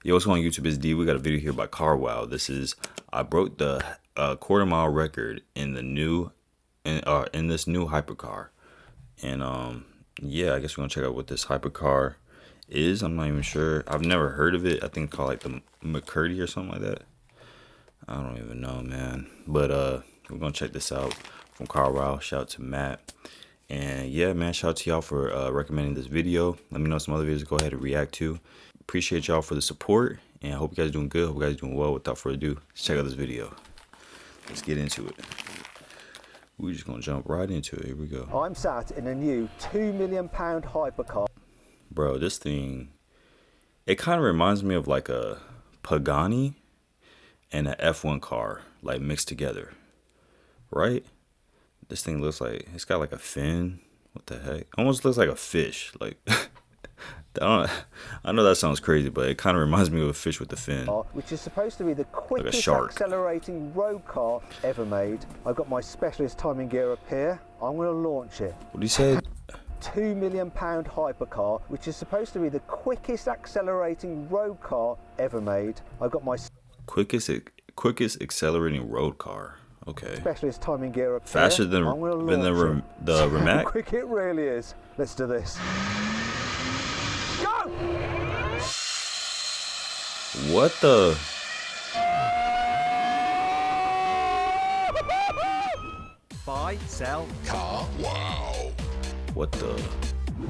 Yo, what's going on YouTube? It's D. We got a video here by Carwow. I broke the quarter-mile record in the new in this new hypercar, and yeah, I guess we're gonna check out what this hypercar is. I'm not even sure. I've never heard of it. I think it's called like the McMurtry or something like that. I don't even know, man. But we're gonna check this out from Carwow. Shout out to Matt. And yeah, man, shout out to y'all for recommending this video. Let me know some other videos to go ahead and react to. Appreciate y'all for the support, and I hope you guys are doing good. Hope you guys are doing well. Without further ado, let's check out this video. Let's get into it. We're just gonna jump right into it. Here we go. I'm sat in a new £2 million hypercar. Bro, this thing, it kind of reminds me of like a Pagani and an F1 car, like mixed together, right? This thing looks like, it's got like a fin. What the heck? Almost looks like a fish. Like, I know that sounds crazy, but it kind of reminds me of a fish with the fin. Which is supposed to be the quickest like a shark. accelerating road car ever made. I've got my specialist timing gear up here. I'm going to launch it. What do you say? £2 million hypercar, which is supposed to be the quickest accelerating road car ever made. I've got my quickest accelerating road car. Okay. Specialist timing gear up faster here. than the Rimac. How quick it really is. Let's do this. Go! What the? Buy, sell, Carwow. What the?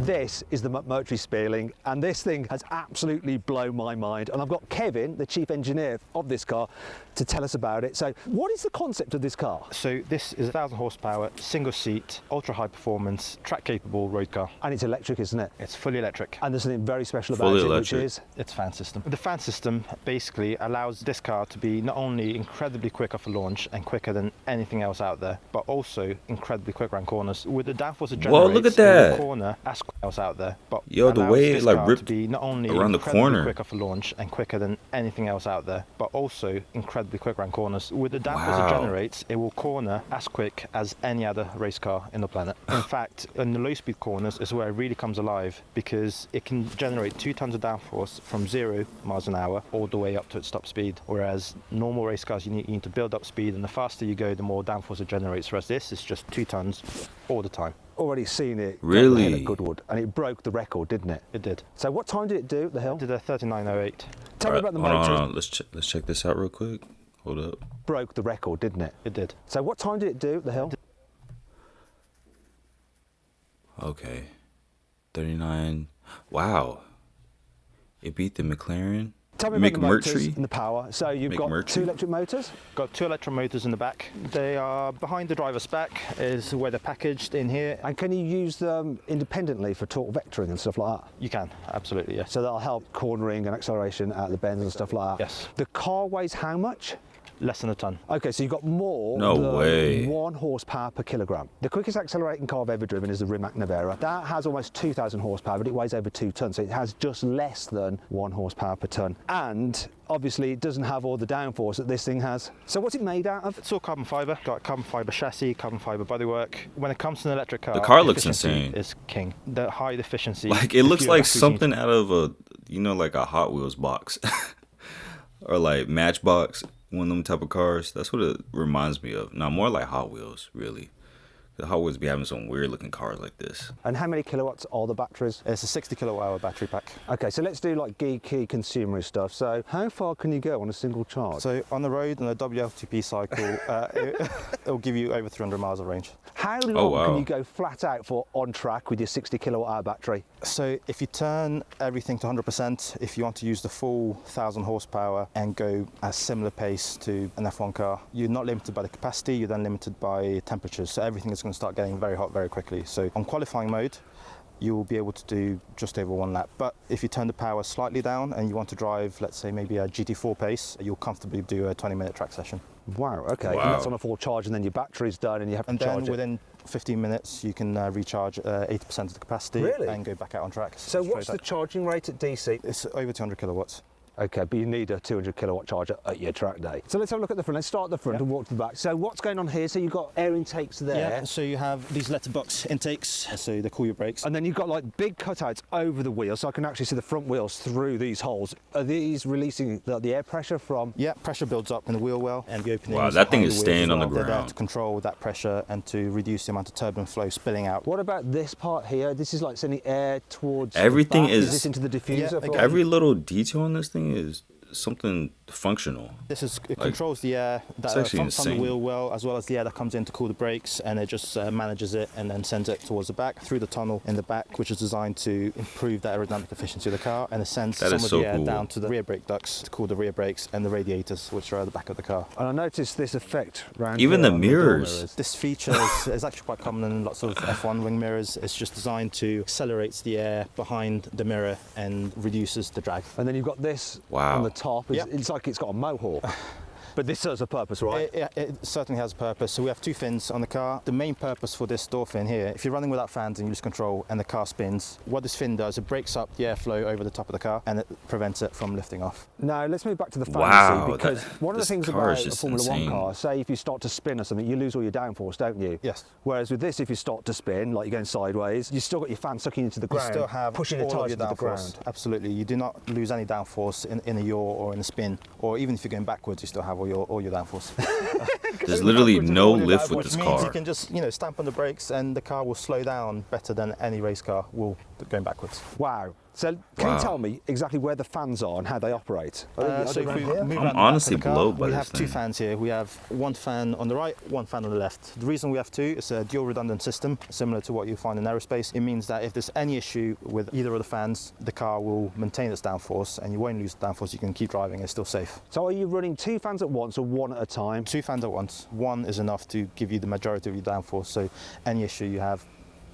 This is the McMurtry Spéirling, and this thing has absolutely blown my mind. And I've got Kevin, the chief engineer of this car, to tell us about it. So what is the concept of this car? So this is a 1,000 horsepower, single seat, ultra high performance, track capable road car. And it's electric, isn't it? It's fully electric. And there's something very special about Fully it, electric. which is? It's fan system. The fan system basically allows this car to be not only incredibly quick off a launch and quicker than anything else out there, but also incredibly quick around corners. With the downforce it generates, Whoa, look at that. Corner as quick else out there. But Yo, the way it like ripped to be not only around the corner, quick off a launch and quicker than anything else out there, but also incredibly quick around corners. With the downforce it generates, it will corner as quick as any other race car in the planet. In fact, in the low speed corners is where it really comes alive, because it can generate 2 tons of downforce from 0 miles an hour all the way up to its top speed. Whereas normal race cars, you need to build up speed, and the faster you go, the more downforce it generates. Whereas this is just 2 tons all the time. Already seen it. Really? At Goodwood, and it broke the record, didn't it? It did. So what time did it do at the hill? It did a 39.08. Tell me about the hold motor. on. Let's check this out real quick. Hold up. Broke the record, didn't it? It did. So what time did it do at the hill? Okay. 39. Wow. It beat the McLaren. Tell me about the motors McMurtry. and the power. So you've got McMurtry. 2 electric motors? Got 2 electric motors in the back. They are behind the driver's back, is where they're packaged in here. And can you use them independently for torque vectoring and stuff like that? You can, absolutely, yes. So that'll help cornering and acceleration out of the bends and stuff like that? Yes. The car weighs how much? Less than a ton. Okay, so you've got more No than way. 1 horsepower per kilogram. The quickest accelerating car I've ever driven is the Rimac Navara. That has almost 2,000 horsepower, but it weighs over 2 tons, so it has just less than 1 horsepower per ton. And obviously it doesn't have all the downforce that this thing has. So what's it made out of? It's all carbon fibre. Got carbon fibre chassis, carbon fibre bodywork. When it comes to an electric car, The car looks efficiency insane. is king. The high efficiency. Like it looks if you like actually something out of a, you know, like a Hot Wheels box, or like Matchbox. One of them type of cars. That's what it reminds me of. Now more like Hot Wheels, really. The Hot Wheels be having some weird looking cars like this. And how many kilowatts are the batteries? It's a 60 kilowatt hour battery pack. Okay, so let's do like geeky consumerist stuff. So how far can you go on a single charge? So on the road, on a WLTP cycle, it'll give you over 300 miles of range. How long wow. can you go flat out for on track with your 60 kilowatt hour battery? So if you turn everything to 100%, if you want to use the full 1,000 horsepower and go at a similar pace to an F1 car, you're not limited by the capacity, you're then limited by temperatures. So everything is going to start getting very hot very quickly. So on qualifying mode, you will be able to do just over 1 lap. But if you turn the power slightly down and you want to drive, let's say maybe a GT4 pace, you'll comfortably do a 20-minute track session. Wow, okay. Wow. And that's on a full charge, and then your battery's done and you have to And charge then it. within 15 minutes, you can recharge 80% of the capacity Really? and go back out on track. So what's Straight the charging rate at DC? It's over 200 kilowatts. Okay, but you need a 200 kilowatt charger at your track day. So let's have a look at the front. Let's start at the front and walk to the back. So what's going on here? So you've got air intakes there. Yeah, so you have these letterbox intakes, so they cool your brakes. And then you've got like big cutouts over the wheels, so I can actually see the front wheels through these holes. Are these releasing the air pressure from? Yeah, pressure builds up in the wheel well and the openings. Wow, that thing behind is the wheels staying as on the well. They're there ground. to control that pressure and to reduce the amount of turbulent flow spilling out. What about this part here? This is like sending air towards Everything the back. is- this into the diffuser? Yeah, for- again. Every little detail on this thing is something functional. It controls the air that it's actually from the insane. wheel well, as well as the air that comes in to cool the brakes, and it just manages it and then sends it towards the back through the tunnel in the back, which is designed to improve the aerodynamic efficiency of the car, and it sends That some is of so the air cool. down to the rear brake ducts to cool the rear brakes and the radiators, which are at the back of the car. And I noticed this effect around Even here the on door mirrors. This feature is actually quite common in lots of F1 wing mirrors. It's just designed to accelerate the air behind the mirror and reduces the drag. And then you've got this Wow. on the top. It's, Yep. it's like it's got a mohawk. But this serves a purpose, right? It certainly has a purpose. So we have two fins on the car. The main purpose for this door fin here, if you're running without fans and you lose control and the car spins, what this fin does, it breaks up the airflow over the top of the car and it prevents it from lifting off. Now let's move back to the fantasy, Wow, because that- one of the this things car about is a just Formula insane. 1 car, say if you start to spin or something, you lose all your downforce, don't you? Yes. Whereas with this, if you start to spin, like you're going sideways, you still got your fan sucking into the You ground, still have pushing the all of tyres your into the downforce. ground. Absolutely. You do not lose any downforce in a yaw or in a spin, or even if you're going backwards, you still have all your downforce. There's literally no all your lift with downforce this Which means you car. can just stamp on the brakes and the car will slow down better than any race car will going backwards. Wow. So can Wow. you tell me exactly where the fans are and how they operate? So if we move around the back honestly of the car, blown by we this have two thing. fans here. We have one fan on the right, one fan on the left. The reason we have two is a dual redundant system, similar to what you find in aerospace. It means that if there's any issue with either of the fans, the car will maintain its downforce and you won't lose downforce. You can keep driving, it's still safe. So are you running two fans at once or one at a time? Two fans at once. One is enough to give you the majority of your downforce, so any issue you have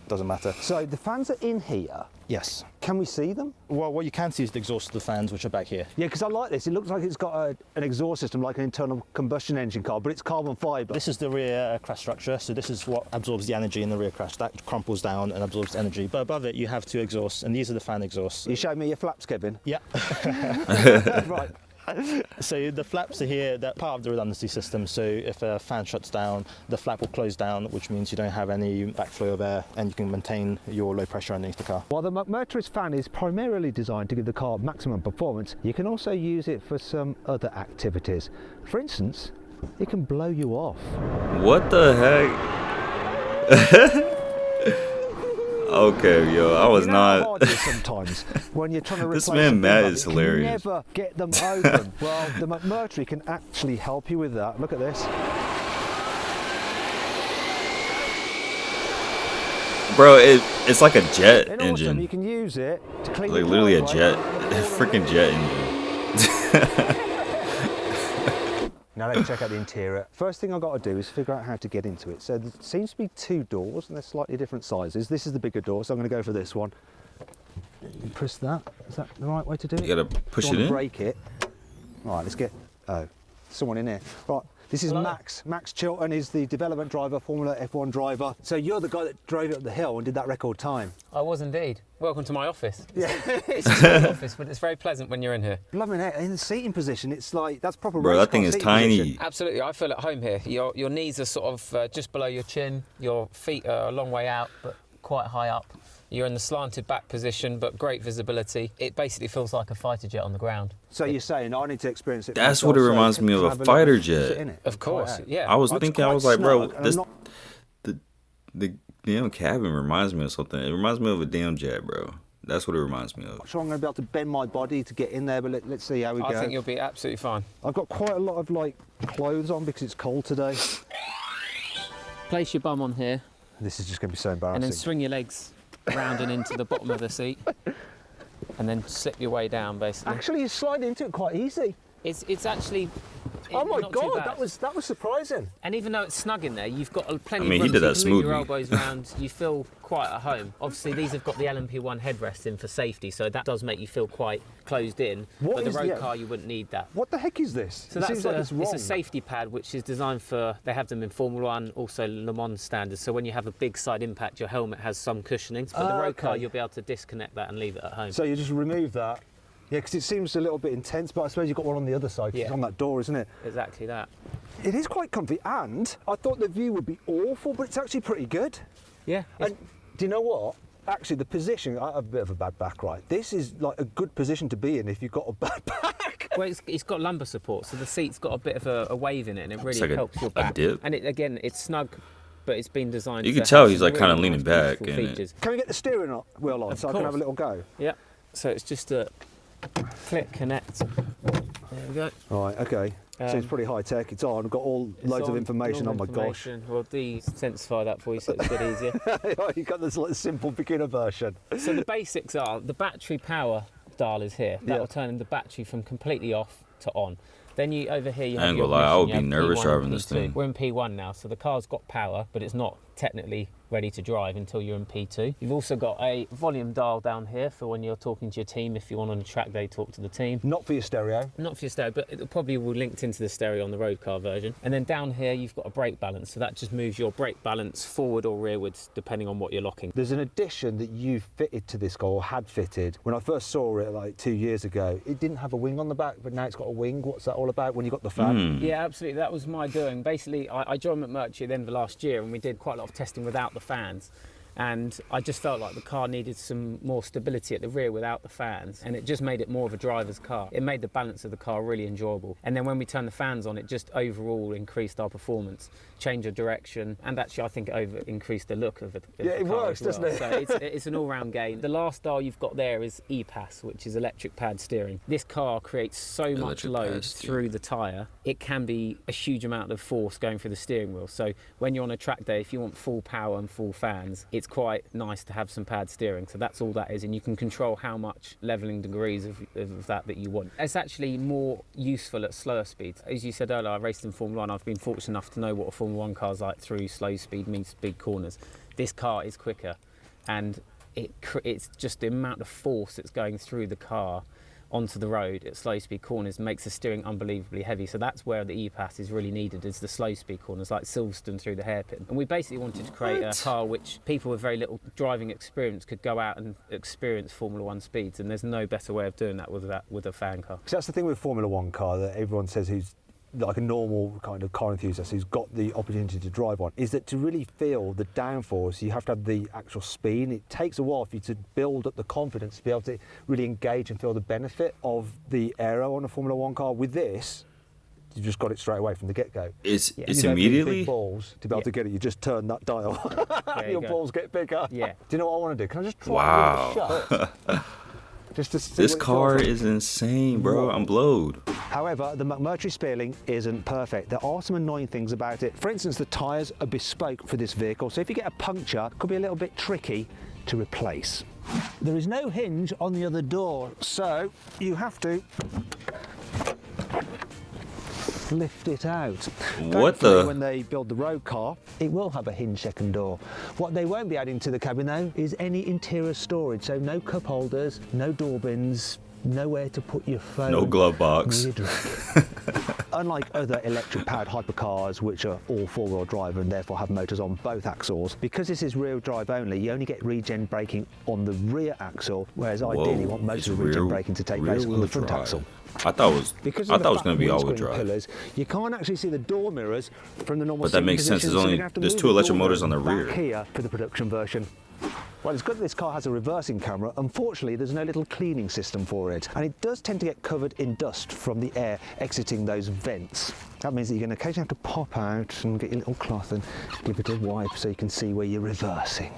doesn't matter. So the fans are in here. Yes. Can we see them? Well, what you can see is the exhaust of the fans, which are back here. Yeah, because I like this. It looks like it's got an exhaust system like an internal combustion engine car, but it's carbon fibre. This is the rear crash structure, so this is what absorbs the energy in the rear crash. That crumples down and absorbs energy. But above it, you have two exhausts, and these are the fan exhausts. You showed me your flaps, Kevin. Yeah. Right. So the flaps are here, they're part of the redundancy system. So if a fan shuts down, the flap will close down, which means you don't have any backflow of air and you can maintain your low pressure underneath the car. While the McMurtry fan is primarily designed to give the car maximum performance, you can also use it for some other activities. For instance, it can blow you off. What the heck? Okay, yo, I was You know how not. hard it is sometimes when you're trying to This replace man a bin Matt lug, is you can hilarious. never get them open. Well, the McMurtry can actually help you with that. Look at this. Bro, it's like a jet In autumn, engine. you can use it to clean Like the literally a driveway. jet, a freaking jet engine. Now let's check out the interior. First thing I've got to do is figure out how to get into it. So there seems to be two doors and they're slightly different sizes. This is the bigger door, so I'm going to go for this one. You press that. Is that the right way to do it? You gotta push Don't it wanna in? break it. Right, let's get... Oh, someone in here. Right, this is Max. Max Chilton is the development driver, Formula F1 driver. So you're the guy that drove it up the hill and did that record time. I was indeed. Welcome to my office. Yeah. It's a small office, but it's very pleasant when you're in here. Loving it. In the seating position, it's like, that's proper Bro, race that thing car is seating tiny. position. Absolutely, I feel at home here. Your knees are sort of just below your chin. Your feet are a long way out, but quite high up. You're in the slanted back position, but great visibility. It basically feels like a fighter jet on the ground. So you're saying I need to experience it. That's myself, what it so reminds can me of, I a have little fighter sit jet. in it Of and course, try it out? yeah. I was It's thinking, I quite was like, bro, snug, and this I'm not- the damn cabin reminds me of something. It reminds me of a damn jet, bro. That's what it reminds me of. sure I'm going to be able to bend my body to get in there, but let's see how we go. I think you'll be absolutely fine. I've got quite a lot of like clothes on because it's cold today. Place your bum on here This is just going to be so and embarrassing. then swing your legs round and into the bottom of the seat and then slip your way down, basically. Actually, you slide into it quite easy. It's actually Oh my not too god, bad. that was surprising. And even though it's snug in there, you've got plenty I mean, of he room did so that you can move your smoothly. elbows round. You feel quite at home. Obviously, these have got the LMP1 headrest in for safety, so that does make you feel quite closed in. What but the is road the- car, you wouldn't need that. What the heck is this? So it that's seems like it's wrong. it's a safety pad which is designed for, they have them in Formula 1, also Le Mans standards. So when you have a big side impact, your helmet has some cushioning. But the road car, okay. you'll be able to disconnect that and leave it at home. So you just remove that Yeah, because it seems a little bit intense, but I suppose you've got one on the other side. 'Cause Yeah. It's on that door, isn't it? Exactly that. It is quite comfy, and I thought the view would be awful, but it's actually pretty good. Yeah. And do you know what? Actually, the position, I have a bit of a bad back, right? This is like a good position to be in if you've got a bad back. Well, it's got lumbar support, so the seat's got a bit of a wave in it, and it really like helps your a back. dip. And it's snug, but it's been designed. You to can tell have he's some like kind of really leaning nice, back beautiful in it. features. Can we get the steering wheel on Of so I can have a course. little go? Yeah. So it's just a click, connect. There we go. Right, okay. So it's pretty high tech. It's on. I've got loads of information. Oh my gosh. We'll de-sensify that for you so it's a bit easier. You've got this like simple beginner version. So the basics are, the battery power dial is here. That Yeah. will turn the battery from completely off to on. Then you over here you I have ain't your gonna lie, I ignition, would you be have nervous P1 driving and this P2. thing. We're in P1 now, so the car's got power, but it's not technically ready to drive until you're in P2. You've also got a volume dial down here for when you're talking to your team, if you want on a track day, talk to the team. Not for your stereo. Not for your stereo, but it probably will linked into the stereo on the road car version. And then down here you've got a brake balance, so that just moves your brake balance forward or rearwards depending on what you're locking. There's an addition that you fitted to this car, or had fitted. When I first saw it like 2 years ago, it didn't have a wing on the back, but now it's got a wing. What's that all about when you got the fan? Yeah, absolutely. That was my doing. Basically, I joined McMurtry at the end of last year and we did quite a lot of testing without the fans. And I just felt like the car needed some more stability at the rear without the fans, and it just made it more of a driver's car. It made the balance of the car really enjoyable. And then when we turned the fans on, it just overall increased our performance, changed the direction, and actually I think it increased the look of the Yeah, it car works, as well. doesn't it? So it's an all-round gain. The last dial you've got there is EPAS, which is electric pad steering. This car creates so much Electric load pad steering. through the tyre, it can be a huge amount of force going through the steering wheel. So when you're on a track day, if you want full power and full fans, it's quite nice to have some pad steering. So that's all that is, and you can control how much levelling degrees of that you want. It's actually more useful at slower speeds. As you said earlier, I raced in Formula 1. I've been fortunate enough to know what a Formula 1 car's like through slow speed means big corners. This car is quicker, and it's just the amount of force that's going through the car onto the road at slow speed corners makes the steering unbelievably heavy. So that's where the E-Pass is really needed, is the slow speed corners like Silverstone through the hairpin. And we basically wanted to create a car which people with very little driving experience could go out and experience Formula 1 speeds, and there's no better way of doing that with a fan car. So that's the thing with Formula 1 car that everyone says who's like a normal kind of car enthusiast who's got the opportunity to drive one, is that to really feel the downforce you have to have the actual speed. It takes a while for you to build up the confidence to be able to really engage and feel the benefit of the aero on a Formula 1 car. With this, you just got it straight away from the get-go. It's You don't need immediately. big balls to be able to get it. You just turn that dial. There you Your go. balls get bigger. Yeah. Do you know what I want to do? Can I just try Wow. it with it shut? Just to see This what it car feels like. is insane, bro. I'm blowed. However, the McMurtry Spéirling isn't perfect. There are some annoying things about it. For instance, the tyres are bespoke for this vehicle, so if you get a puncture, it could be a little bit tricky to replace. There is no hinge on the other door, so you have to lift it out. What Thankfully, the- when they build the road car, it will have a hinge second door. What they won't be adding to the cabin though is any interior storage, so no cup holders, no door bins, nowhere to put your phone. No glove box. nor your drink. Unlike other electric powered hypercars, which are all four-wheel drive and therefore have motors on both axles, because this is rear drive only, you only get regen braking on the rear axle, whereas ideally you want most it's of the regen braking to take place on the rear-wheel front drive. axle. I thought it was. Because I of thought it was the going to be flat all-wheel windscreen drive. pillars, you can't actually see the door mirrors from the normal But that seating makes sense. position, There's so only- you're gonna have to there's move two the electric door motors on the mirrors rear. back here for the production version. Well, it's good that this car has a reversing camera. Unfortunately, there's no little cleaning system for it, and it does tend to get covered in dust from the air exiting those vents. That means that you're going to occasionally have to pop out and get your little cloth and give it a wipe so you can see where you're reversing.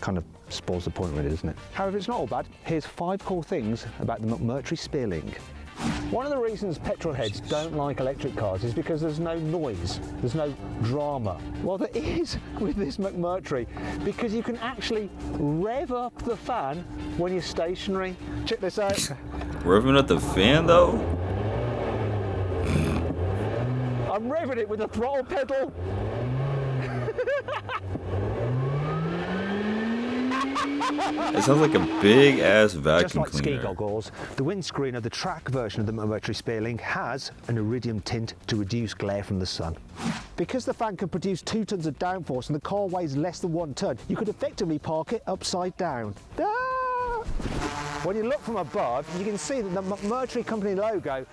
Kind of spoils the point, really, doesn't it? However, it's not all bad. Here's 5 cool things about the McMurtry Spéirling. One of the reasons petrol heads don't like electric cars is because there's no noise, there's no drama. Well, there is with this McMurtry, because you can actually rev up the fan when you're stationary. Check this out. Revving up the fan though. I'm revving it with the throttle pedal. It sounds like a big ass Just vacuum like ski cleaner. goggles, the windscreen of the track version of the McMurtry Spéirling has an iridium tint to reduce glare from the sun. Because the fan can produce 2 tons of downforce and the car weighs less than 1 ton, you could effectively park it upside down. Ah! When you look from above, you can see that the McMurtry company logo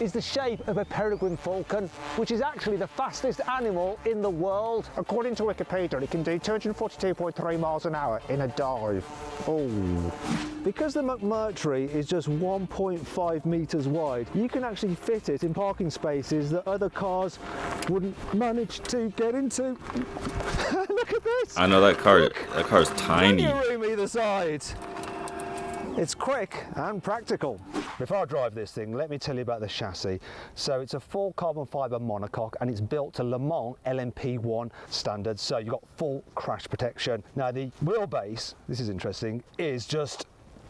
is the shape of a peregrine falcon, which is actually the fastest animal in the world. According to Wikipedia, it can do 242.3 miles an hour in a dive. Oh. Because the McMurtry is just 1.5 metres wide, you can actually fit it in parking spaces that other cars wouldn't manage to get into. Look at this! I know that car's tiny. Plenty of room either side. It's quick and practical. Before I drive this thing, let me tell you about the chassis. So it's a full carbon fibre monocoque and it's built to Le Mans LMP1 standards, so you've got full crash protection. Now the wheelbase, this is interesting, is just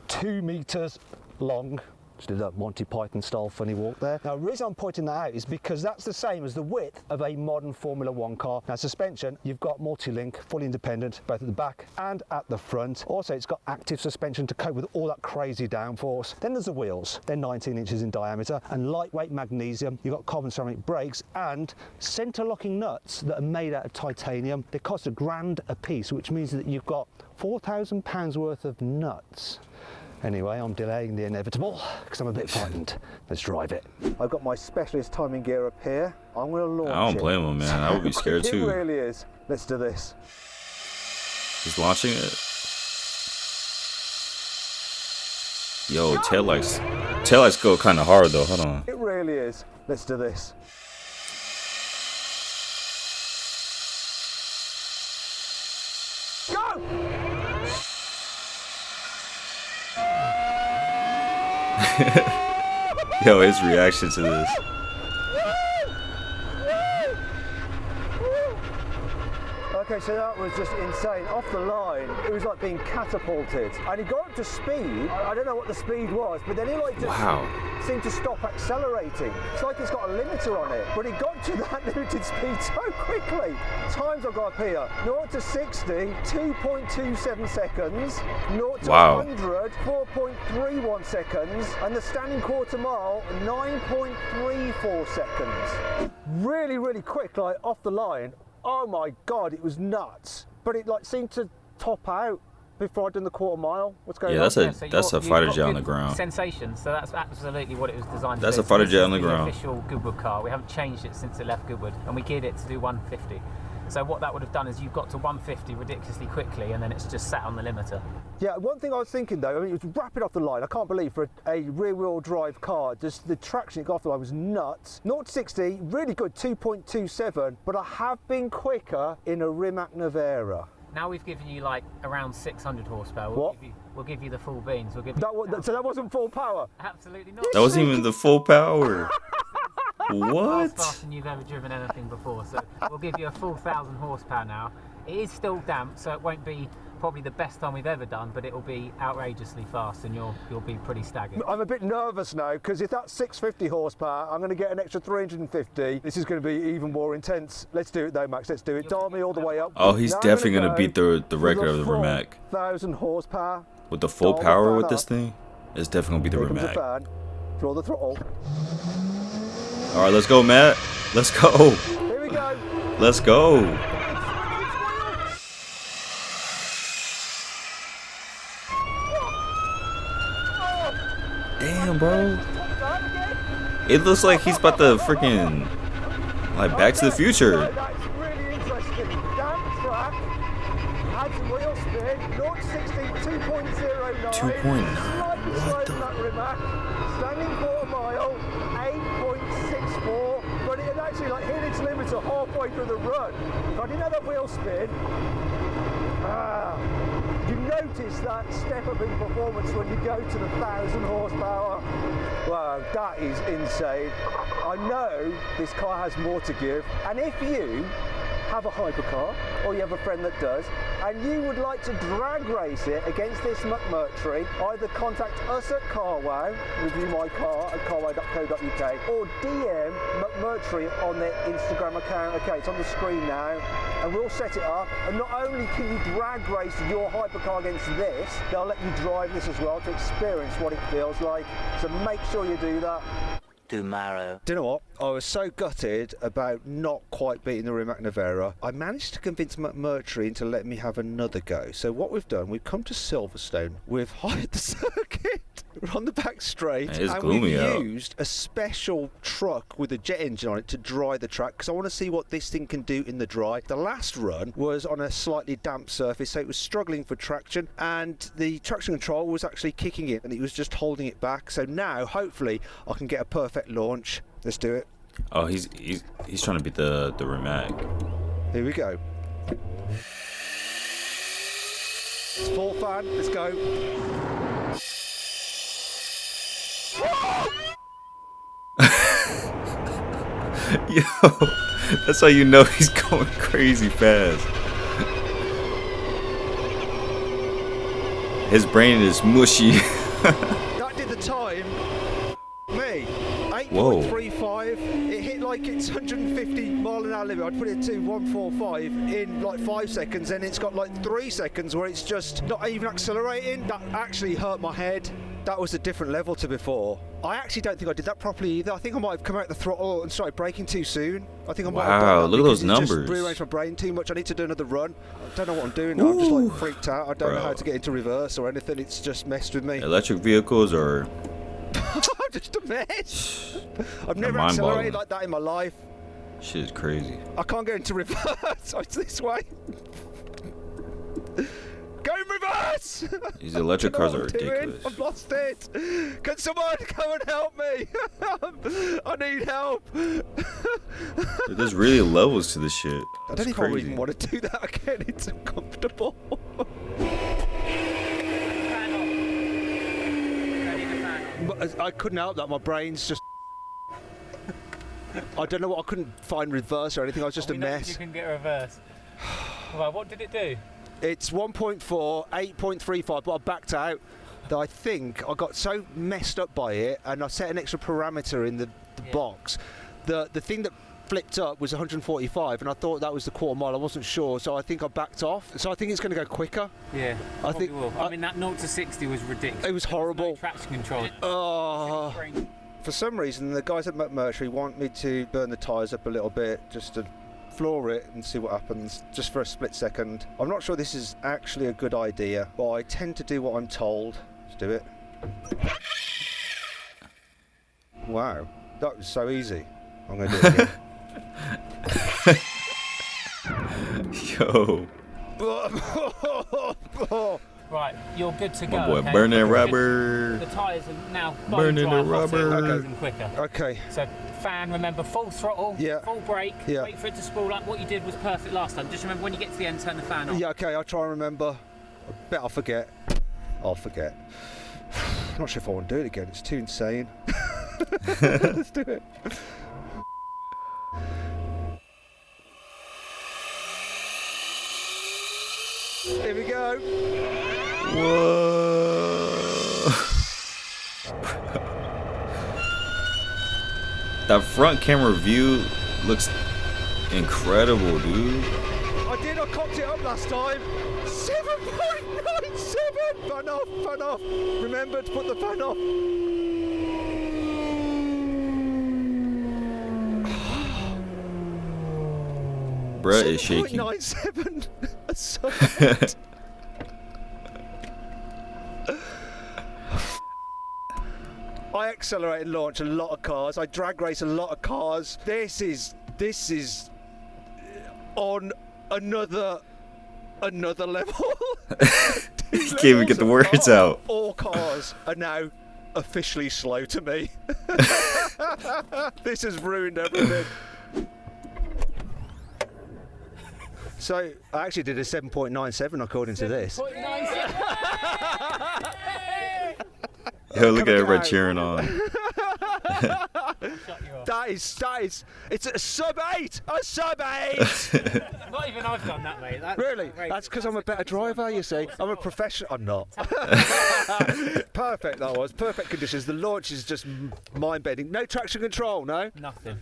2 metres long. Just did that Monty Python style funny walk there. Now the reason I'm pointing that out is because that's the same as the width of a modern Formula 1 car. Now suspension, you've got multi-link, fully independent, both at the back and at the front. Also it's got active suspension to cope with all that crazy downforce. Then there's the wheels, they're 19 inches in diameter and lightweight magnesium. You've got carbon ceramic brakes and centre locking nuts that are made out of titanium. They cost £1,000 a piece, which means that you've got £4,000 worth of nuts. Anyway, I'm delaying the inevitable because I'm a bit frightened. Let's drive it. I've got my specialist timing gear up here. I'm going to launch it. I don't blame him, man. I would be scared too. It really is. Let's do this. He's launching it. Yo, taillights go kind of hard though. Hold on. It really is. Let's do this. Go! Yo, his reaction to this. Okay, so that was just insane. Off the line, it was like being catapulted. And he got up to speed. I don't know what the speed was, but then he like just seemed to stop accelerating. It's like it's got a limiter on it. But he got to that limited speed so quickly. Times I've got up here. 0 to 60, 2.27 seconds. 0 to 100, 4.31 seconds. And the standing quarter mile, 9.34 seconds. Really, really quick, like off the line. Oh my God, it was nuts. But it like seemed to top out before I'd done the quarter mile. What's going on? That's a fighter jet on the ground. Sensation, so that's absolutely what it was designed to do. That's a fighter jet on the ground. This is the official Goodwood car. We haven't changed it since it left Goodwood, and we geared it to do 150. So what that would have done is you've got to 150 ridiculously quickly, and then it's just sat on the limiter. Yeah, one thing I was thinking though, I mean, it was rapid off the line. I can't believe for a rear-wheel drive car, just the traction it got off the line was nuts. 0 to 60, really good, 2.27, but I have been quicker in a Rimac Nevera. Now we've given you like around 600 horsepower. We'll give you the full beans. We'll give you so that wasn't full power? Absolutely not. That wasn't even the full power. What? Faster than you've ever driven anything before, so we'll give you a full 1,000 horsepower now. It is still damp, so it won't be probably the best time we've ever done, but it will be outrageously fast, and you'll be pretty staggered. I'm a bit nervous now because if that's 650 horsepower, I'm going to get an extra 350. This is going to be even more intense. Let's do it though, Max. Let's do it. Dial me all the way up. Oh, he's definitely going to beat the record of the Rimac. 1,000 horsepower. With the full power with this thing, it's definitely going to be the Rimac. Throw the throttle. All right, let's go, Matt. Let's go. Here we go. Let's go. Damn, bro. It looks like he's about to freaking like Back to the Future. That's really interesting. Damp track. Had some wheel spin. 0 to 60, 2.09. 2.9. What the? Standing quarter mile, 8.64, but it had actually like hit its limiter halfway through the run. If I didn't have that wheel spin, you notice that step up in performance when you go to the 1,000 horsepower. Wow, that is insane. I know this car has more to give, and if you have a hypercar, or you have a friend that does, and you would like to drag race it against this McMurtry, either contact us at Carwow, review my car at carwow.co.uk, or DM McMurtry on their Instagram account. Okay, it's on the screen now, and we'll set it up, and not only can you drag race your hypercar against this, they'll let you drive this as well to experience what it feels like, so make sure you do that. tomorrow. Do you know what? I was so gutted about not quite beating the Rimac Nevera. I managed to convince McMurtry into letting me have another go. So what we've done, we've come to Silverstone. We've hired the circuit. We're on the back straight. It's and gloomy we've out. used a special truck with a jet engine on it to dry the track because I want to see what this thing can do in the dry. The last run was on a slightly damp surface, so it was struggling for traction, and the traction control was actually kicking it, and it was just holding it back. So now, hopefully, I can get a perfect launch. Let's do it. Oh, he's trying to beat the Rimac. Here we go. It's full fan. Let's go. Yo, that's how you know he's going crazy fast. His brain is mushy. That did the time. Me. 8.35. It hit like it's 150 mile an hour limit. I'd put it to 145 in like 5 seconds, and it's got like 3 seconds where it's just not even accelerating. That actually hurt my head. That was a different level to before. I actually don't think I did that properly either. I think I might have come out the throttle and started braking too soon. I think I might have done Wow, that look at because those it's numbers. just rearranged my brain too much. I need to do another run. I don't know what I'm doing now. I'm just like freaked out. I don't know Bro. how to get into reverse or anything. It's just messed with me. Electric vehicles are I'm just a mess. I've never mind-boggling. accelerated like that in my life. shit is crazy. I can't get into reverse. Oh, it's this way. Go in reverse! These electric I don't cars know are what I'm doing. ridiculous. I've lost it. Can someone come and help me? I need help. There's really levels to this shit. I That's don't know if I crazy. even want to do that again. It's uncomfortable. But I couldn't help that. My brain's just. I don't know what. I couldn't find reverse or anything. I was just a You mess. can get reverse. Well, what did it do? It's 1.4, 8.35, but I backed out. That I think I got so messed up by it, and I set an extra parameter in the box. The thing that flipped up was 145, and I thought that was the quarter mile. I wasn't sure, so I think I backed off. So I think it's going to go quicker. Yeah, I think. will. I mean, that 0 to 60 was ridiculous. It was horrible. No traction control. Oh. For some reason, the guys at McMurtry want me to burn the tyres up a little bit, just to floor it and see what happens, just for a split second. I'm not sure this is actually a good idea, but I tend to do what I'm told. Let's do it. Wow, that was so easy. I'm going to do it again. Yo, Right, you're good to go. my boy okay? burning rubber. The tyres are now Burning the bone dry, hotter, rubber. and quicker. Okay. So, fan, remember, full throttle, Yeah. full brake, Yeah. wait for it to spool up. What you did was perfect last time. Just remember when you get to the end, turn the fan off. Yeah, okay, I'll try and remember. I bet I'll forget. I'll forget. I'm not sure if I want to do it again. It's too insane. Let's do it. Here we go. Whoa. That front camera view looks incredible, dude. I cocked it up last time. 7.97. Fan off, fan off. Remember to put the fan off. Bruh is shaking. 7.97. So I accelerate and launch a lot of cars. I drag race a lot of cars. This is on another level. He can't even get the words out. All cars are now officially slow to me. This has ruined everything. So I actually did a 7.97 according to this. Yo, look at Coming everybody out. cheering on. That is, it's a sub 8! A sub 8! Not even I've done that, mate. That's Really? outrageous. That's because I'm a better driver, you see. I'm a professional. I'm not. Perfect, that was. Perfect conditions. The launch is just mind-bending. No traction control, no? Nothing.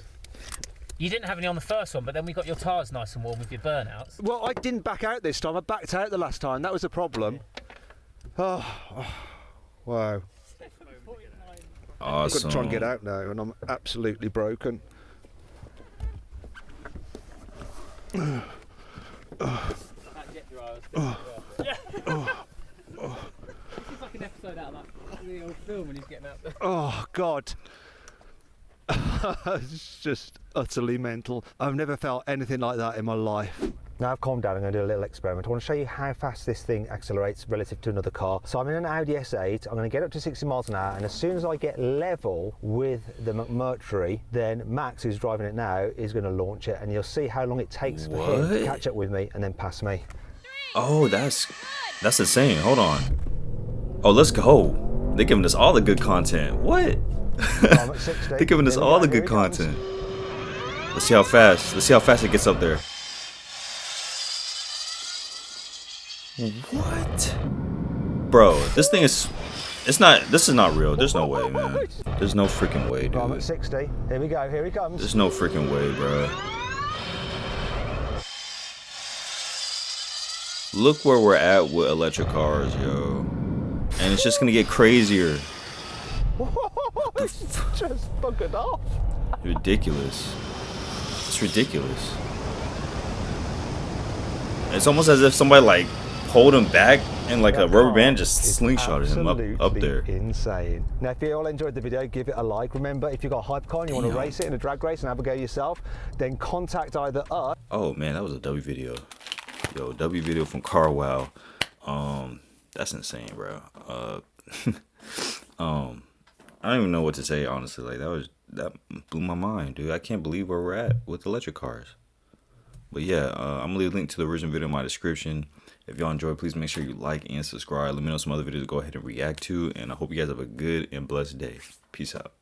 You didn't have any on the first one, but then we got your tyres nice and warm with your burnouts. Well, I didn't back out this time. I backed out the last time. That was the problem. Oh, wow. I've got to try and get Awesome. out now, and I'm absolutely broken. It's like an episode out of the old film when he's getting out there. Oh God. It's just utterly mental. I've never felt anything like that in my life. Now I've calmed down, I'm going to do a little experiment. I want to show you how fast this thing accelerates relative to another car. So I'm in an Audi S8, I'm going to get up to 60 miles an hour, and as soon as I get level with the McMurtry, then Max, who's driving it now, is going to launch it, and you'll see how long it takes for him to What? catch up with me and then pass me. Oh, that's insane. Hold on. Oh, let's go. They're giving us all the good content. What? I'm at 60. They're giving us Here we all go, the here good he comes. content. Let's see how fast. Let's see how fast it gets up there. What? Bro, this thing is. This is not real. There's no way, man. There's no freaking way, Right, I'm at dude. 60. Here we go, here he comes. There's no freaking way, bro. Look where we're at with electric cars, yo. And it's just gonna get crazier. It's just buggered off. Ridiculous. It's ridiculous. It's almost as if somebody like pulled him back and like a rubber band just It's slingshotted him up absolutely there. Insane. Now, if you all enjoyed the video, give it a like. Remember, if you've got a Hypercar and you want to Damn. race it in a drag race and have a go yourself, then contact either us. Oh man, that was a W video. Yo, W video from Carwow. That's insane, bro. I don't even know what to say, honestly. Like that blew my mind, dude. I can't believe where we're at with electric cars. But yeah, I'm gonna leave a link to the original video in my description. If y'all enjoyed, please make sure you like and subscribe. Let me know some other videos to go ahead and react to. And I hope you guys have a good and blessed day. Peace out.